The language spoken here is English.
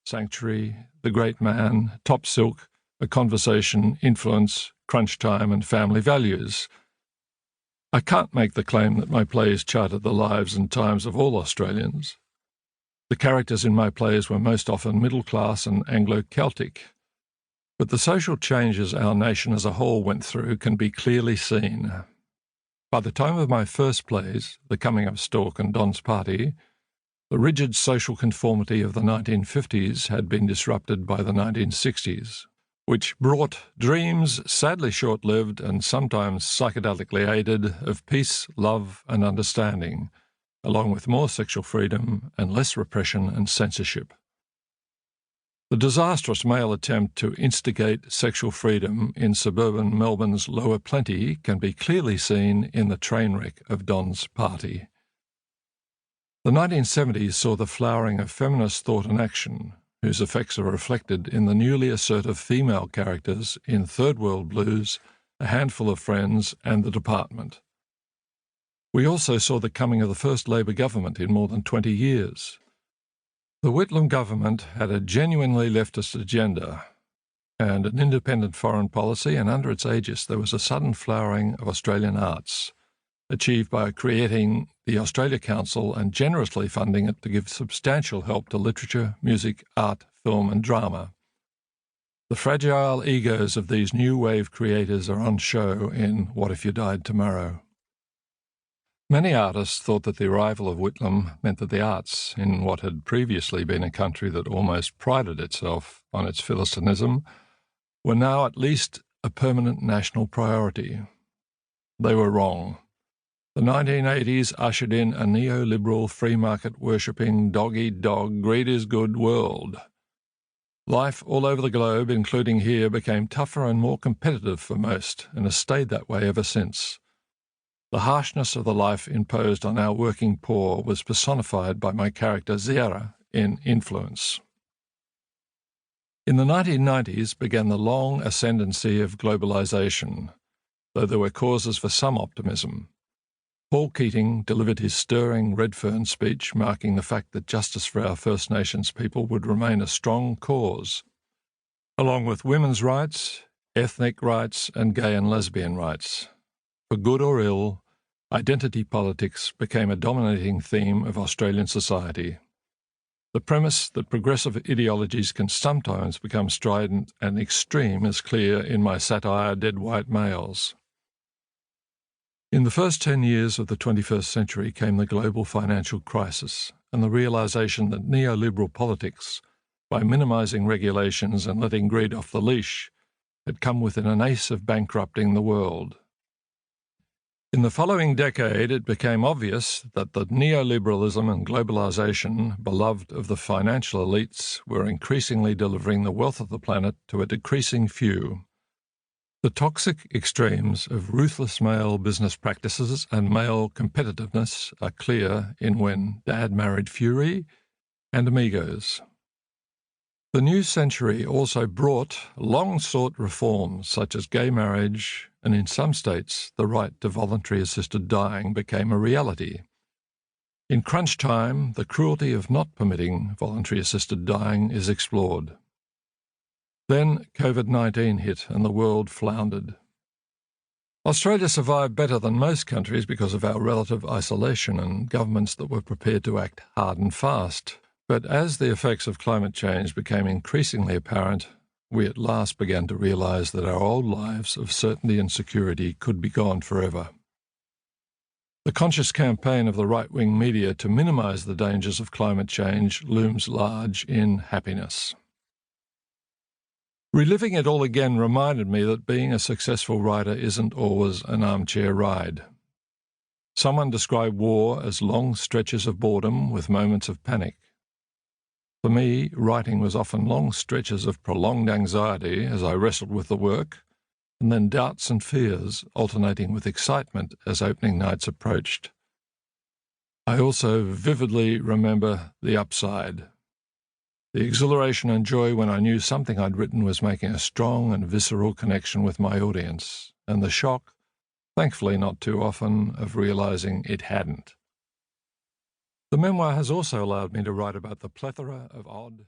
Sanctuary, The Great Man, Top Silk, A Conversation, Influence, Crunch Time, and Family Values. I can't make the claim that my plays charted the lives and times of all Australians. The characters in my plays were most often middle-class and Anglo-Celtic, but the social changes our nation as a whole went through can be clearly seen. By the time of my first plays, The Coming of Stork and Don's Party, the rigid social conformity of the 1950s had been disrupted by the 1960s, which brought dreams, sadly short-lived and sometimes psychedelically aided, of peace, love and understanding, along with more sexual freedom and less repression and censorship. The disastrous male attempt to instigate sexual freedom in suburban Melbourne's Lower Plenty can be clearly seen in the train wreck of Don's Party. The 1970s saw the flowering of feminist thought and action, whose effects are reflected in the newly assertive female characters in Third World Blues, A Handful of Friends and The Department. We also saw the coming of the first Labor government in more than 20 years. The Whitlam government had a genuinely leftist agenda and an independent foreign policy, and under its aegis there was a sudden flowering of Australian arts, achieved by creating the Australia Council and generously funding it to give substantial help to literature, music, art, film and drama. The fragile egos of these new wave creators are on show in What If You Died Tomorrow? Many artists thought that the arrival of Whitlam meant that the arts, in what had previously been a country that almost prided itself on its Philistinism, were now at least a permanent national priority. They were wrong. The 1980s ushered in a neoliberal, free-market-worshipping, dog-eat-dog, greed-is-good world. Life all over the globe, including here, became tougher and more competitive for most, and has stayed that way ever since. The harshness of the life imposed on our working poor was personified by my character Zera in Influence. In the 1990s began the long ascendancy of globalisation, though there were causes for some optimism. Paul Keating delivered his stirring Redfern speech marking the fact that justice for our First Nations people would remain a strong cause, along with women's rights, ethnic rights and gay and lesbian rights. For good or ill, identity politics became a dominating theme of Australian society. The premise that progressive ideologies can sometimes become strident and extreme is clear in my satire Dead White Males. In the first 10 years of the 21st century came the global financial crisis and the realisation that neoliberal politics, by minimising regulations and letting greed off the leash, had come within an ace of bankrupting the world. In the following decade, it became obvious that the neoliberalism and globalisation, beloved of the financial elites, were increasingly delivering the wealth of the planet to a decreasing few. The toxic extremes of ruthless male business practices and male competitiveness are clear in When Dad Married Fury and Amigos. The new century also brought long-sought reforms such as gay marriage, and in some states the right to voluntary assisted dying became a reality. In crunch time, the cruelty of not permitting voluntary assisted dying is explored. Then COVID-19 hit and the world floundered. Australia survived better than most countries because of our relative isolation and governments that were prepared to act hard and fast. But as the effects of climate change became increasingly apparent, we at last began to realise that our old lives of certainty and security could be gone forever. The conscious campaign of the right-wing media to minimise the dangers of climate change looms large in Happiness. Reliving it all again reminded me that being a successful writer isn't always an armchair ride. Someone described war as long stretches of boredom with moments of panic. For me, writing was often long stretches of prolonged anxiety as I wrestled with the work, and then doubts and fears alternating with excitement as opening nights approached. I also vividly remember the upside. The exhilaration and joy when I knew something I'd written was making a strong and visceral connection with my audience, and the shock, thankfully not too often, of realising it hadn't. The memoir has also allowed me to write about the plethora of odd,